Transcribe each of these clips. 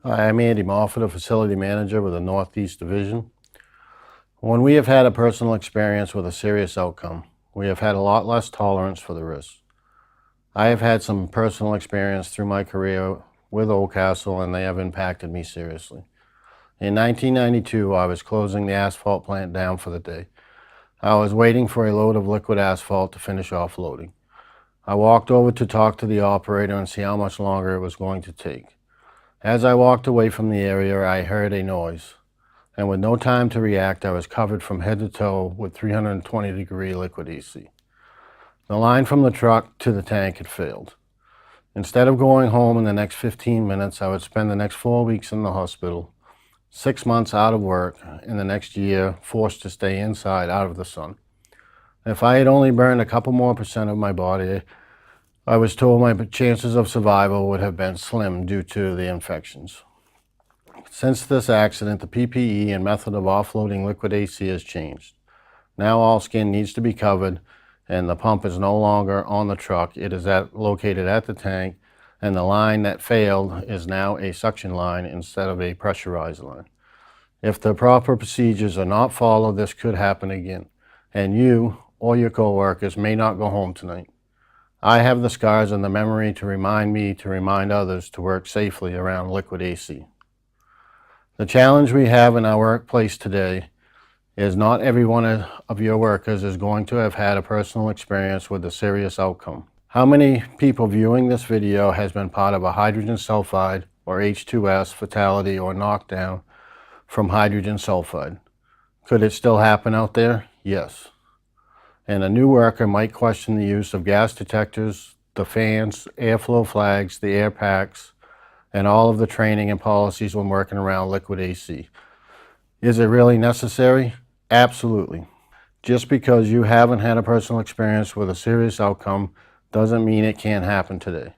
Hi, I'm Andy Moffat, a facility manager with the Northeast Division. When we have had a personal experience with a serious outcome, we have had a lot less tolerance for the risk. I have had some personal experience through my career with Oldcastle, and they have impacted me seriously. In 1992, I was closing the asphalt plant down for the day. I was waiting for a load of liquid asphalt to finish offloading. I walked over to talk to the operator and see how much longer it was going to take. As I walked away from the area, I heard a noise, and with no time to react, I was covered from head to toe with 320-degree liquid AC. The line from the truck to the tank had failed. Instead of going home in the next 15 minutes, I would spend the next 4 weeks in the hospital, 6 months out of work, and the next year forced to stay inside out of the sun. If I had only burned a couple more percent of my body, I was told my chances of survival would have been slim due to the infections. Since this accident, the PPE and method of offloading liquid AC has changed. Now all skin needs to be covered, and the pump is no longer on the truck. It is located at the tank, and the line that failed is now a suction line instead of a pressurized line. If the proper procedures are not followed, this could happen again, and you or your coworkers may not go home tonight. I have the scars and the memory to remind me to remind others to work safely around liquid AC. The challenge we have in our workplace today is not every one of your workers is going to have had a personal experience with a serious outcome. How many people viewing this video has been part of a hydrogen sulfide or H2S fatality or knockdown from hydrogen sulfide? Could it still happen out there? Yes. And a new worker might question the use of gas detectors, the fans, airflow flags, the air packs, and all of the training and policies when working around liquid AC. Is it really necessary? Absolutely. Just because you haven't had a personal experience with a serious outcome doesn't mean it can't happen today.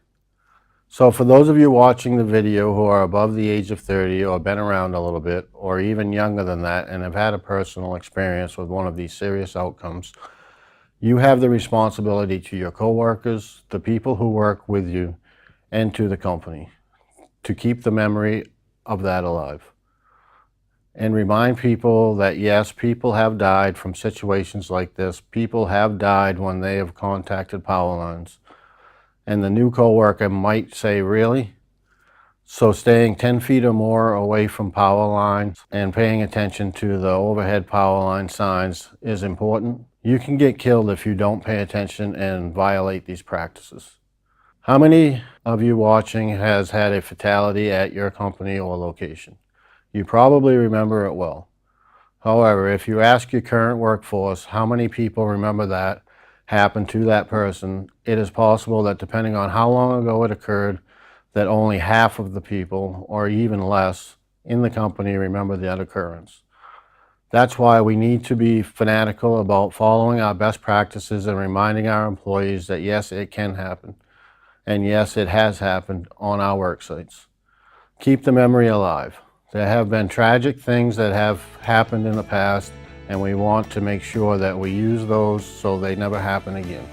So for those of you watching the video who are above the age of 30 or been around a little bit, or even younger than that and have had a personal experience with one of these serious outcomes, you have the responsibility to your coworkers, the people who work with you, and to the company to keep the memory of that alive. And remind people that yes, people have died from situations like this. People have died when they have contacted power lines. And the new coworker might say, really? So staying 10 feet or more away from power lines and paying attention to the overhead power line signs is important. You can get killed if you don't pay attention and violate these practices. How many of you watching has had a fatality at your company or location? You probably remember it well. However, if you ask your current workforce how many people remember that happened to that person, it is possible that depending on how long ago it occurred, that only half of the people, or even less, in the company remember that occurrence. That's why we need to be fanatical about following our best practices and reminding our employees that yes, it can happen. And yes, it has happened on our work sites. Keep the memory alive. There have been tragic things that have happened in the past, and we want to make sure that we use those so they never happen again.